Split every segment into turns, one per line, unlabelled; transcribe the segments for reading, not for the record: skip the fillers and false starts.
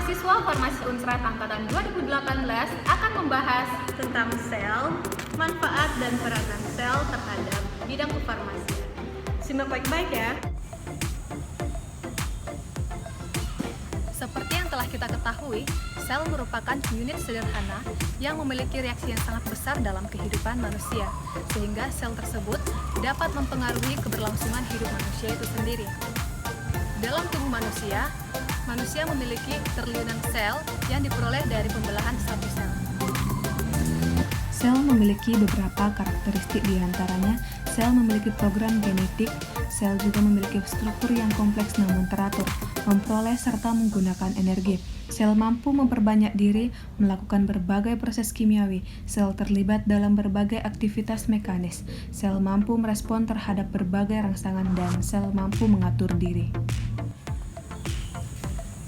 mahasiswa Farmasi Unsrat Angkatan 2018 akan membahas
tentang sel, manfaat dan peranan sel terhadap bidang kefarmasian. Simak baik-baik ya.
Seperti yang telah kita ketahui, sel merupakan unit sederhana yang memiliki reaksi yang sangat besar dalam kehidupan manusia, sehingga sel tersebut dapat mempengaruhi keberlangsungan hidup manusia itu sendiri. Dalam tubuh manusia memiliki triliunan sel yang diperoleh dari pembelahan satu sel.
Sel memiliki beberapa karakteristik, diantaranya sel memiliki program genetik, sel juga memiliki struktur yang kompleks namun teratur, memperoleh serta menggunakan energi. Sel mampu memperbanyak diri, melakukan berbagai proses kimiawi, sel terlibat dalam berbagai aktivitas mekanis, sel mampu merespon terhadap berbagai rangsangan, dan sel mampu mengatur diri.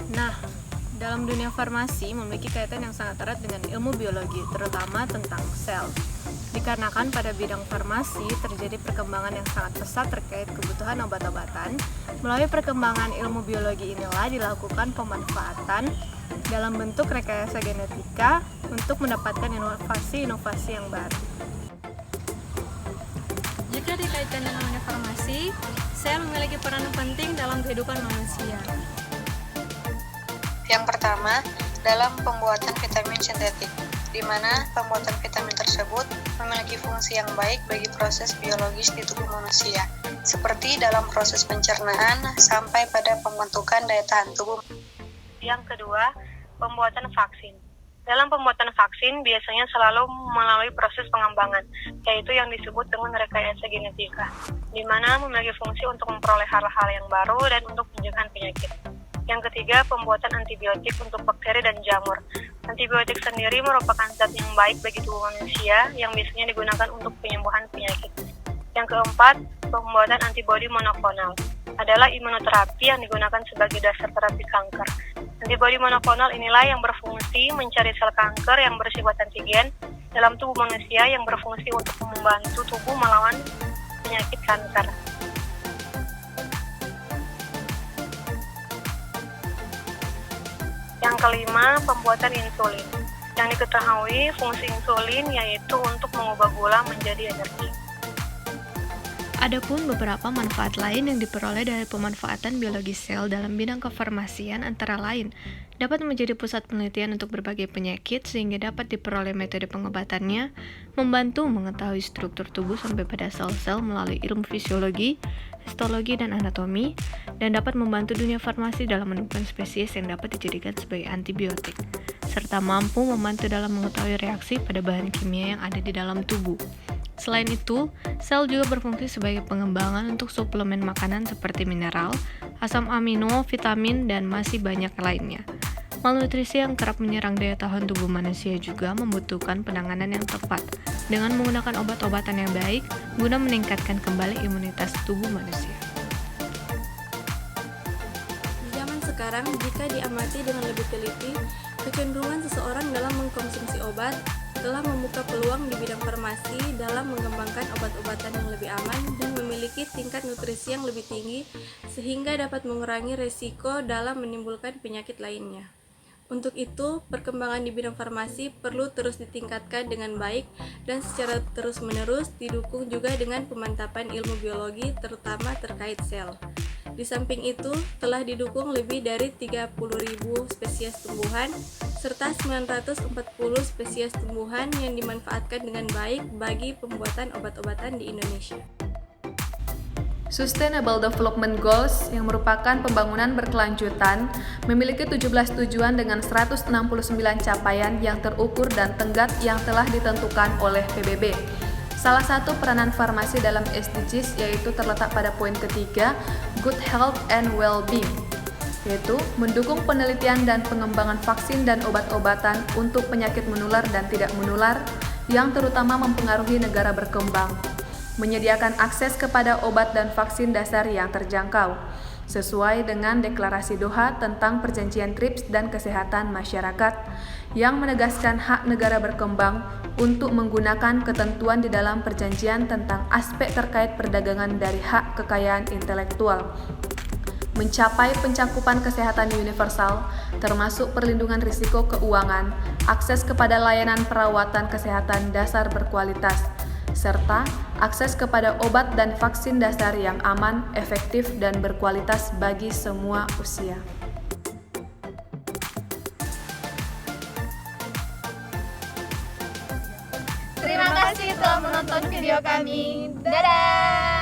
Nah, dalam dunia farmasi memiliki kaitan yang sangat erat dengan ilmu biologi, terutama tentang sel. Dikarenakan pada bidang farmasi terjadi perkembangan yang sangat pesat terkait kebutuhan obat-obatan, melalui perkembangan ilmu biologi inilah dilakukan pemanfaatan dalam bentuk rekayasa genetika untuk mendapatkan inovasi-inovasi yang baru.
Jika dikaitkan dengan dunia farmasi, sel memiliki peran penting dalam kehidupan manusia.
Yang pertama, dalam pembuatan vitamin sintetik, di mana pembuatan vitamin tersebut memiliki fungsi yang baik bagi proses biologis di tubuh manusia, seperti dalam proses pencernaan sampai pada pembentukan daya tahan tubuh. Yang kedua, pembuatan vaksin. Dalam pembuatan vaksin biasanya selalu melalui proses pengembangan, yaitu yang disebut dengan rekayasa genetika, di mana memiliki fungsi untuk memperoleh hal-hal yang baru dan untuk mencegah penyakit. Yang ketiga, pembuatan antibiotik untuk bakteri dan jamur. Antibiotik sendiri merupakan zat yang baik bagi tubuh manusia yang biasanya digunakan untuk penyembuhan penyakit. Yang keempat, pembuatan antibodi monoklonal adalah imunoterapi yang digunakan sebagai dasar terapi kanker. Antibodi monoklonal inilah yang berfungsi mencari sel kanker yang bersifat antigen dalam tubuh manusia yang berfungsi untuk membantu tubuh melawan penyakit kanker. Yang kelima, pembuatan insulin. Yang diketahui, fungsi insulin yaitu untuk mengubah gula menjadi energi.
Adapun beberapa manfaat lain yang diperoleh dari pemanfaatan biologi sel dalam bidang kefarmasian antara lain dapat menjadi pusat penelitian untuk berbagai penyakit sehingga dapat diperoleh metode pengobatannya, membantu mengetahui struktur tubuh sampai pada sel-sel melalui ilmu fisiologi, histologi, dan anatomi, dan dapat membantu dunia farmasi dalam menemukan spesies yang dapat dijadikan sebagai antibiotik, serta mampu membantu dalam mengetahui reaksi pada bahan kimia yang ada di dalam tubuh. Selain itu, sel juga berfungsi sebagai pengembangan untuk suplemen makanan seperti mineral, asam amino, vitamin, dan masih banyak lainnya. Malnutrisi yang kerap menyerang daya tahan tubuh manusia juga membutuhkan penanganan yang tepat dengan menggunakan obat-obatan yang baik guna meningkatkan kembali imunitas tubuh manusia.
Di zaman sekarang, jika diamati dengan lebih teliti, kecenderungan seseorang dalam mengkonsumsi obat telah membuka peluang di bidang farmasi dalam mengembangkan obat-obatan yang lebih aman dan memiliki tingkat nutrisi yang lebih tinggi sehingga dapat mengurangi resiko dalam menimbulkan penyakit lainnya. Untuk itu, perkembangan di bidang farmasi perlu terus ditingkatkan dengan baik dan secara terus-menerus didukung juga dengan pemantapan ilmu biologi terutama terkait sel. Di samping itu, telah didukung lebih dari 30.000 spesies tumbuhan serta 940 spesies tumbuhan yang dimanfaatkan dengan baik bagi pembuatan obat-obatan di Indonesia.
Sustainable Development Goals yang merupakan pembangunan berkelanjutan memiliki 17 tujuan dengan 169 capaian yang terukur dan tenggat yang telah ditentukan oleh PBB. Salah satu peranan farmasi dalam SDGs yaitu terletak pada poin ketiga, Good Health and Well-being, yaitu mendukung penelitian dan pengembangan vaksin dan obat-obatan untuk penyakit menular dan tidak menular yang terutama mempengaruhi negara berkembang, menyediakan akses kepada obat dan vaksin dasar yang terjangkau, sesuai dengan Deklarasi Doha tentang Perjanjian TRIPS dan Kesehatan Masyarakat, yang menegaskan hak negara berkembang untuk menggunakan ketentuan di dalam perjanjian tentang aspek terkait perdagangan dari hak kekayaan intelektual, mencapai pencakupan kesehatan universal, termasuk perlindungan risiko keuangan, akses kepada layanan perawatan kesehatan dasar berkualitas, serta akses kepada obat dan vaksin dasar yang aman, efektif, dan berkualitas bagi semua usia.
Terima kasih telah menonton video kami. Dadah!